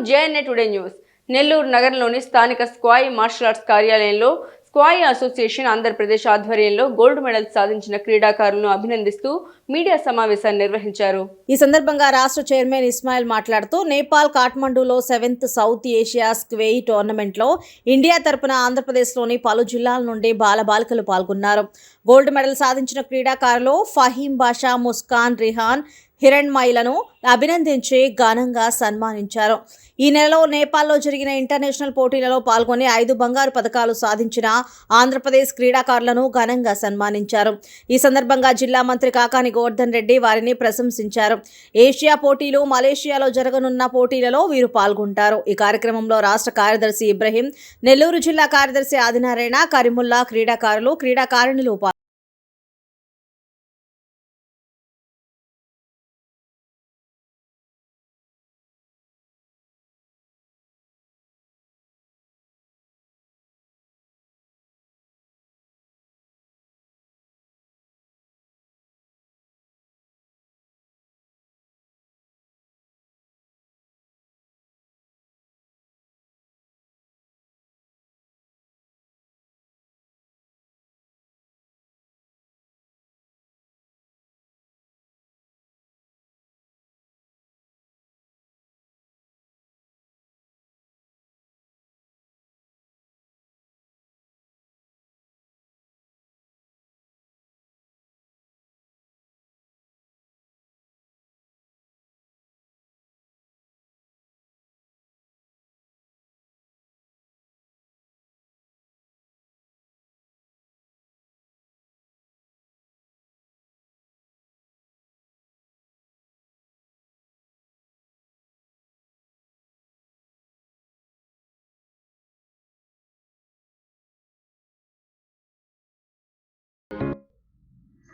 JNA today news. Nellore నగరంలోని స్థానిక Sqay martial arts కార్యాలయంలో స్క్వాయ్ అసోసియేషన్ ఆంధ్రప్రదేశ్ ఆధ్వర్యంలో గోల్డ్ మెడల్ సాధించిన క్రీడాకారులను అభినందిస్తూ మీడియా సమావేశాన్ని నిర్వహించారు. ఈ సందర్భంగా రాష్ట్ర చైర్మన్ ఇస్మాయిల్ మాట్లాడుతూ నేపాల్ కాఠ్మండూలో 7th సౌత్ ఏషియా స్క్వేయ్ టోర్నమెంట్లో ఇండియా తరపున ఆంధ్రప్రదేశ్లోని పలు జిల్లాల నుండి బాలబాలికలు పాల్గొన్నారు. గోల్డ్ మెడల్ సాధించిన క్రీడాకారులు ఫహీం బాషా, ముస్కాన్, రిహాన్, హిరణ్మయిలను అభినందించి ఘనంగా సన్మానించారు. ఈ నెలలో నేపాల్లో జరిగిన ఇంటర్నేషనల్ పోటీలలో పాల్గొని 5 బంగారు పతకాలు సాధించిన ఆంధ్రప్రదేశ్ క్రీడాకారులను ఘనంగా సన్మానించారు. ఈ సందర్భంగా జిల్లా మంత్రి కాకాని గోవర్ధన్ రెడ్డి వారిని ప్రశంసించారు. ఏషియా పోటీలు, మలేషియాలో జరగనున్న పోటీలలో వీరు పాల్గొంటారు. ఈ కార్యక్రమంలో రాష్ట్ర కార్యదర్శి ఇబ్రహీం, నెల్లూరు జిల్లా కార్యదర్శి ఆదినారాయణ, కరీముల్లా, క్రీడాకారులు, క్రీడాకారిణులు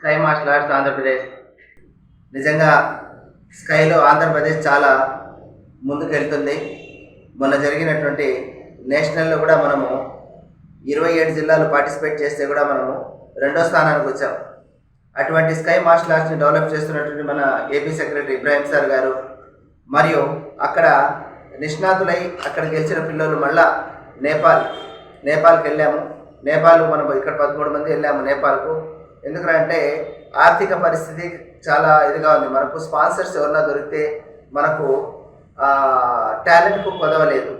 స్కై మార్షల్ ఆర్ట్స్ ఆంధ్రప్రదేశ్. నిజంగా స్కైలో ఆంధ్రప్రదేశ్ చాలా ముందుకెళ్తుంది. మొన్న జరిగినటువంటి నేషనల్లో కూడా మనము 27 జిల్లాలు పార్టిసిపేట్ చేస్తే కూడా మనము 2వ స్థానానికి వచ్చాం. అటువంటి స్కై మార్షల్ ఆర్ట్స్ని డెవలప్ చేస్తున్నటువంటి మన ఏపీ సెక్రటరీ ఇబ్రాహీం సార్ గారు, మరియు అక్కడ నిష్ణాతులై అక్కడ గెలిచిన పిల్లలు మళ్ళా నేపాల్కి వెళ్ళాము. నేపాల్ మనం ఇక్కడ 13 మంది వెళ్ళాము నేపాల్కు. ఎందుకంటే ఆర్థిక పరిస్థితి చాలా ఇదిగా ఉంది. మనకు స్పాన్సర్స్ ఎవరన్నా దొరికితే మనకు టాలెంట్కు కొదవలేదు.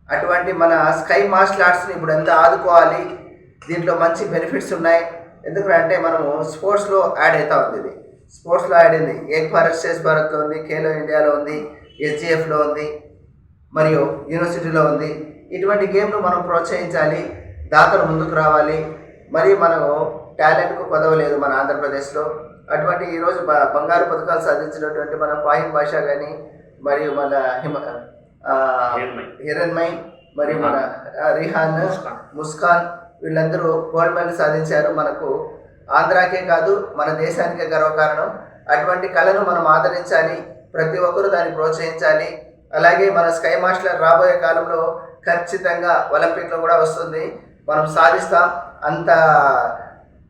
అటువంటి మన స్కై మార్షల్ ఆర్ట్స్ని ఇప్పుడు ఎంత ఆదుకోవాలి, దీంట్లో మంచి బెనిఫిట్స్ ఉన్నాయి. ఎందుకంటే మనము స్పోర్ట్స్లో యాడ్ అవుతా ఉంది. ఇది స్పోర్ట్స్లో యాడ్ అయింది. ఏక్ భారత్ శ్రేష్ఠ భారత్లో ఉంది, ఖేలో ఇండియాలో ఉంది, SGFలో ఉంది, మరియు యూనివర్సిటీలో ఉంది. ఇటువంటి గేమ్ను మనం ప్రోత్సహించాలి, దాతలు ముందుకు రావాలి. మరి మనము టాలెంట్కు కొదవలేదు మన ఆంధ్రప్రదేశ్లో. అటువంటి ఈరోజు బంగారు పథకాలు సాధించినటువంటి మన ఫహీం బాషా కానీ, మరియు మన హిరణ్మయి, మరియు మన రిహాన్, ముస్కాన్, వీళ్ళందరూ గోల్డ్ మెడల్ సాధించారు. మనకు ఆంధ్రాకే కాదు మన దేశానికే గర్వకారణం. అటువంటి కళను మనం ఆదరించాలి, ప్రతి ఒక్కరూ దాన్ని ప్రోత్సహించాలి. అలాగే మన స్కై మార్షల్ రాబోయే కాలంలో ఖచ్చితంగా ఒలింపిక్లో కూడా వస్తుంది, మనం సాధిస్తాం. అంత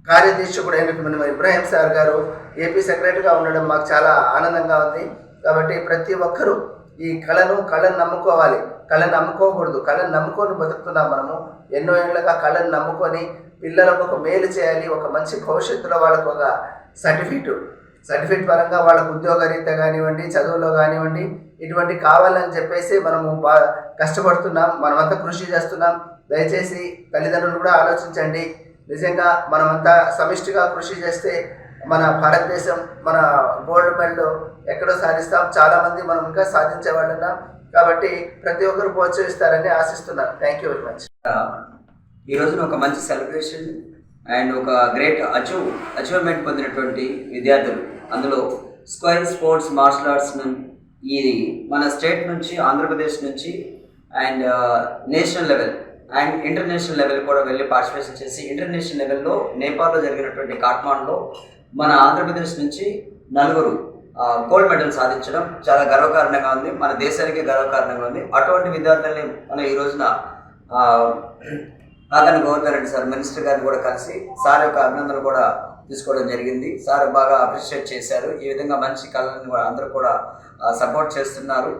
కార్యదీక్షకుడు అయినటువంటి ఇబ్రాహీం సార్ గారు ఏపీ సెక్రటరీగా ఉండడం మాకు చాలా ఆనందంగా ఉంది. కాబట్టి ప్రతి ఒక్కరూ ఈ కళను నమ్ముకోవాలి, కళను నమ్ముకోకూడదు. కళను నమ్ముకొని బతుకుతున్నాం మనము. ఎన్నో ఏళ్ళగా కళను నమ్ముకొని పిల్లలకు ఒక మేలు చేయాలి, ఒక మంచి భవిష్యత్తులో వాళ్ళకు ఒక సర్టిఫికేట్ పరంగా వాళ్ళకు ఉద్యోగరీత్యా కానివ్వండి, చదువులో కానివ్వండి, ఇటువంటి కావాలని చెప్పేసి మనము కష్టపడుతున్నాం, మనమంతా కృషి చేస్తున్నాం. దయచేసి తల్లిదండ్రులు కూడా ఆలోచించండి. నిజంగా మనమంతా సమిష్టిగా కృషి చేస్తే మన భారతదేశం మన గోల్డ్ మెడల్ ఎక్కడో సాధిస్తాం. చాలామంది మనం ఇంకా సాధించే వాళ్ళు ఉన్నాం. కాబట్టి ప్రతి ఒక్కరు ప్రోత్సహిస్తారని ఆశిస్తున్నాను. Thank you very much. ఈ రోజున ఒక మంచి సెలబ్రేషన్ అండ్ ఒక గ్రేట్ అచీవ్మెంట్ పొందినటువంటి విద్యార్థులు, అందులో స్క్వై స్పోర్ట్స్ మార్షల్ ఆర్ట్స్ ఇది మన స్టేట్ నుంచి, ఆంధ్రప్రదేశ్ నుంచి and national level and international level కూడా వెళ్ళి పార్టిసిపేషన్ చేసి ఇంటర్నేషనల్ లెవెల్లో నేపాల్లో జరిగినటువంటి కాఠ్మండూలో మన ఆంధ్రప్రదేశ్ నుంచి 4 గోల్డ్ మెడల్ సాధించడం చాలా గర్వకారణంగా ఉంది, మన దేశానికి గర్వకారణంగా ఉంది. అటువంటి విద్యార్థుల్ని మనం ఈ రోజున కాకాని గోవర్ధన్ రెడ్డి సార్ మినిస్టర్ గారిని కూడా కలిసి సార్ యొక్క అభినందనలు కూడా తీసుకోవడం జరిగింది. సార్ బాగా అప్రిషియేట్ చేశారు. ఈ విధంగా మంచి కళలను అందరూ కూడా సపోర్ట్ చేస్తున్నారు.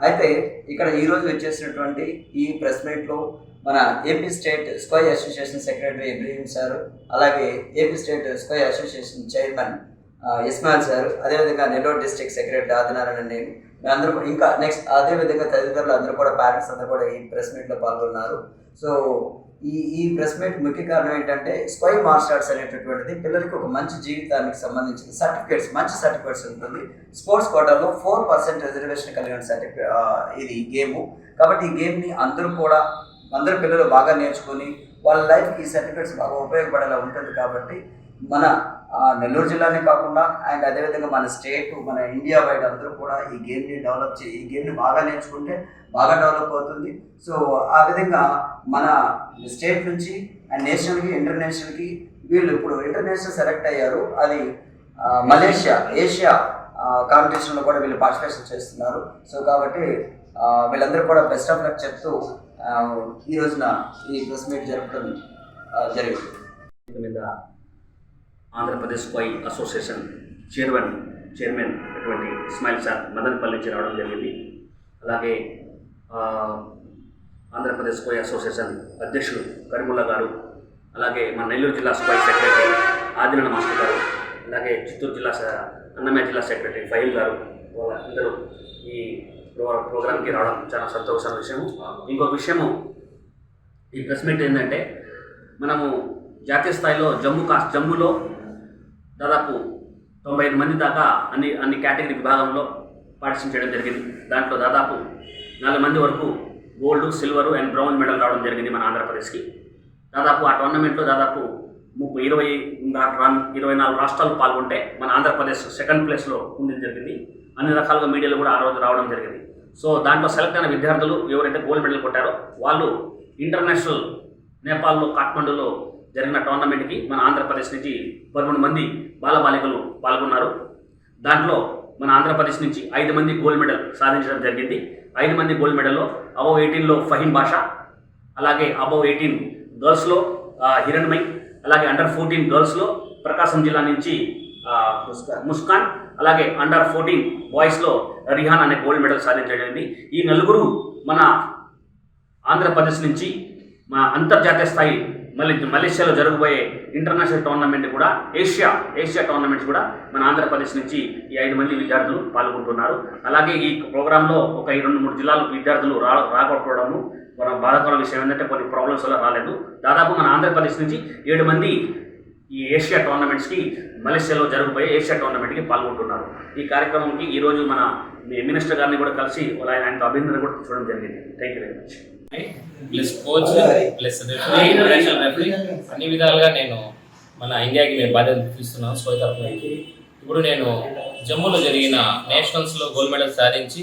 అయితే ఇక్కడ ఈరోజు వచ్చేసినటువంటి ఈ ప్రెస్ మీట్లో మన AP state Sqay association secretary Ibrahim sir, అలాగే AP state Sqay association chairman Ismail sir, అదేవిధంగా నెల్లూరు డిస్ట్రిక్ట్ సెక్రటరీ ఆదినారాయణ, నేను అందరూ ఇంకా నెక్స్ట్ అదేవిధంగా తదితరులు అందరూ కూడా పేరెంట్స్ అందరూ కూడా ఈ ప్రెస్ మీట్లో పాల్గొన్నారు. సో ఈ ప్రెస్ మీట్ ముఖ్య కారణం ఏంటంటే స్క్వై మార్షల్ ఆర్ట్స్ అనేటటువంటిది పిల్లలకి ఒక మంచి జీవితానికి సంబంధించిన సర్టిఫికేట్స్, మంచి సర్టిఫికేట్స్ ఉంటుంది. స్పోర్ట్స్ కోటాలో 4% రిజర్వేషన్ కలిగిన ఇది గేము. కాబట్టి ఈ గేమ్ని అందరూ పిల్లలు బాగా నేర్చుకొని వాళ్ళ లైఫ్కి ఈ సర్టిఫికేట్స్ బాగా ఉపయోగపడేలా ఉంటుంది. కాబట్టి మన నెల్లూరు జిల్లానే కాకుండా అండ్ అదేవిధంగా మన స్టేట్, మన ఇండియా వైడ్ అందరూ కూడా ఈ గేమ్ని డెవలప్ చేయి, ఈ గేమ్ని బాగా నేర్చుకుంటే బాగా డెవలప్ అవుతుంది. సో ఆ విధంగా మన స్టేట్ నుంచి అండ్ నేషనల్కి, ఇంటర్నేషనల్కి వీళ్ళు ఇప్పుడు ఇంటర్నేషనల్ సెలెక్ట్ అయ్యారు. అది మలేషియా ఏషియా కాంపిటీషన్లో కూడా వీళ్ళు పార్టిసిపేషన్ చేస్తున్నారు. సో కాబట్టి వీళ్ళందరూ కూడా బెస్ట్ ఆఫ్ లక్ చెప్తూ ఈ రోజున ఈ ప్రెస్ మీట్ జరపడం జరిగింది. మీద ఆంధ్రప్రదేశ్ స్క్వై అసోసియేషన్ చైర్మన్ అటువంటి ఇస్మాయిల్ సార్ మదనపల్లి నుంచి రావడం జరిగింది. అలాగే ఆంధ్రప్రదేశ్ స్క్వై అసోసియేషన్ అధ్యక్షులు కరీముల్లా గారు, అలాగే మన నెల్లూరు జిల్లా స్క్వై సెక్రటరీ ఆదినారాయణ మాస్టర్ గారు, అలాగే చిత్తూరు జిల్లా అన్నమయ్య జిల్లా సెక్రటరీ ఫహీం గారు, వాళ్ళందరూ ఈ ప్రోగ్రామ్కి రావడం చాలా సంతోషమైన విషయము. ఇంకొక విషయము, ఈ ప్రెస్ మీట్ ఏంటంటే మనము జాతీయ స్థాయిలో జమ్మూలో దాదాపు 95 మంది దాకా అన్ని కేటగిరీ విభాగంలో పార్టిసిపేట్ చేయడం జరిగింది. దాంట్లో దాదాపు 4 మంది వరకు gold, silver and brown medal రావడం జరిగింది మన ఆంధ్రప్రదేశ్కి. దాదాపు ఆ టోర్నమెంట్లో దాదాపు 24 రాష్ట్రాలు పాల్గొంటే మన ఆంధ్రప్రదేశ్ సెకండ్ ప్లేస్లో ఉండడం జరిగింది. అన్ని రకాలుగా మీడియాలో కూడా ఆ రోజు రావడం జరిగింది. సో దాంట్లో సెలెక్ట్ అయిన విద్యార్థులు ఎవరైతే గోల్డ్ మెడల్ కొట్టారో వాళ్ళు ఇంటర్నేషనల్ నేపాల్లో కాఠ్మండూలో జరిగిన టోర్నమెంట్కి మన ఆంధ్రప్రదేశ్ నుంచి 13 మంది బాలబాలికలు పాల్గొన్నారు. దాంట్లో మన ఆంధ్రప్రదేశ్ నుంచి 5 మంది గోల్డ్ మెడల్ సాధించడం జరిగింది. 5 మంది గోల్డ్ మెడల్లో అబవ్ 18లో ఫహీం బాషా, అలాగే అబవ్ 18 గర్ల్స్లో హిరణ్మయ్, అలాగే అండర్ 14 గర్ల్స్లో ప్రకాశం జిల్లా నుంచి ముస్కాన్, అలాగే అండర్ 14 బాయ్స్లో రిహాన్ అనే గోల్డ్ మెడల్ సాధించడం జరిగింది. ఈ నలుగురు మన ఆంధ్రప్రదేశ్ నుంచి మా అంతర్జాతీయ స్థాయి మలేషియాలో జరగబోయే ఇంటర్నేషనల్ టోర్నమెంట్ కూడా ఏషియా టోర్నమెంట్స్ కూడా మన ఆంధ్రప్రదేశ్ నుంచి ఈ 5 మంది విద్యార్థులు పాల్గొంటున్నారు. అలాగే ఈ ప్రోగ్రాంలో ఒక 2-3 జిల్లాల విద్యార్థులు రాకపోవడము మన బాధాకరమైన విషయం ఏంటంటే కొన్ని ప్రాబ్లమ్స్ వల్ల రాలేదు. దాదాపు మన ఆంధ్రప్రదేశ్ నుంచి 7 మంది ఈ ఏషియా టోర్నమెంట్స్కి మలేషియాలో జరగబోయే ఏషియా టోర్నమెంట్కి పాల్గొంటున్నారు. ఈ కార్యక్రమంకి ఈరోజు మన మినిస్టర్ గారిని కూడా కలిసి ఆయనతో అభినందన కూడా చూడడం జరిగింది. Thank you very much. Plus coach plus referee, international referee, అన్ని విధాలుగా నేను మన ఇండియాకి నేను బాధ్యత తీసుకున్నాను స్క్వై తరఫున. ఇప్పుడు నేను జమ్మూలో జరిగిన నేషనల్స్లో గోల్డ్ మెడల్ సాధించి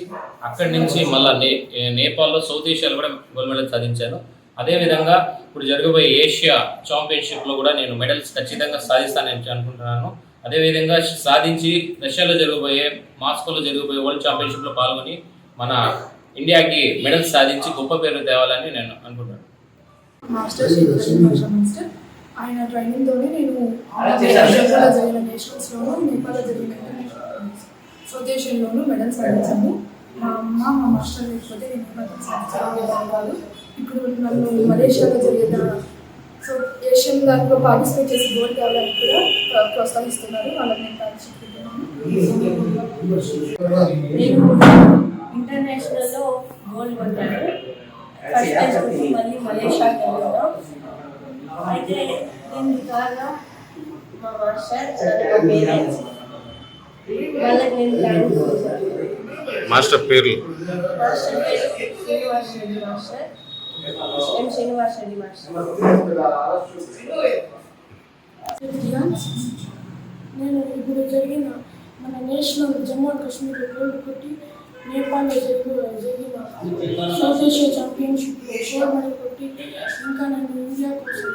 అక్కడి నుంచి మళ్ళీ నేపాల్లో సౌత్ ఏషియాలో కూడా గోల్డ్ మెడల్ సాధించాను. అదేవిధంగా ఇప్పుడు జరగబోయే ఏషియా ఛాంపియన్షిప్లో కూడా నేను మెడల్స్ ఖచ్చితంగా సాధిస్తానని అనుకుంటున్నాను. అదేవిధంగా సాధించి రష్యాలో జరగబోయే, మాస్కోలో జరగబోయే వరల్డ్ ఛాంపియన్షిప్లో పాల్గొని మన ఇండియాకి మెడల్స్ సాధించి గొప్ప పేరు తేవాలని నేను అనుకుంటున్నాను. మాస్టర్ మాస్టర్ ఆయన ట్రైనింగ్తోనే నేను రష్యాలో జరిగిన నేషనల్స్లోనూ, నేపాల్లో జరిగిన సౌత్ ఏషియన్లోనూ మెడల్ సాధించాను. మా అమ్మ మా మాస్టర్ లేకపోతే నేను మెడల్ సాధించడం కాదు. ఇప్పుడు నన్ను మలేషియాలో జరిగిన సౌత్ ఏషియన్ దాంట్లో పార్టిసిపేట్ చేసి గోల్డ్ తేవడానికి కూడా ప్రోత్సహిస్తున్నారు. వాళ్ళని నేను పార్టిసిపేట్ ఇంటర్నేషనల్లో గోల్డ్ కొట్టాను. ఫస్ట్ టైం మళ్ళీ మలేషియాకి వెళ్ళాను. అయితే దీనికి కారణం మా మాస్టర్, మా పేరెంట్స్, వాళ్ళకి నేను థ్యాంక్స్ చేశాను. మాస్టర్ పేర్లు శ్రీనివాస్ రెడ్డి మాస్టర్, శ్రీనివాస్ రెడ్డి మాస్టర్. నేను ఇప్పుడు జరిగిన మన నేషనల్ జమ్మూ అండ్ కాశ్మీర్లో గోల్డ్ కొట్టి నేపాల్లో జరిగిన సౌత్ ఏషియా ఛాంపియన్షిప్లో గోల్డ్ మెడల్ కొట్టి ఇంకా నేను ఇండియా కోసం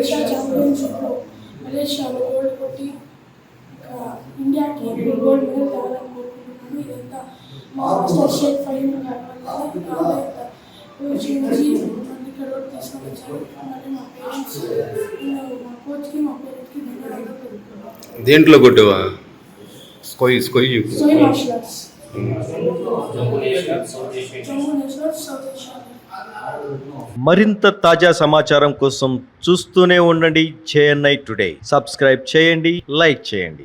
ఏషియా ఛాంపియన్షిప్లో మలేషియాలో గోల్డ్ కొట్టి ఇండియాకి గోల్డ్ మెడల్ తేవాలని కోరుకుంటున్నాను. ఇదంతా మా మాస్టర్ షేక్ ఫహీం గారి వల్ల కోచింగ్ నుంచి ఇక్కడ తీసుకొని వచ్చారు. అలాగే మా పేరెంట్స్, మా కోచ్కి, మా పేరెంట్స్కి ధన్యవాదాలు తెలుపుతున్నాను. దేంట్లో కొట్టేవా? Sqay martial arts. Jammu national south Asian Jammu national south Asia. మరింత తాజా సమాచారం కోసం చూస్తూనే ఉండండి JNI టుడే. సబ్స్క్రైబ్ చేయండి, లైక్ చేయండి.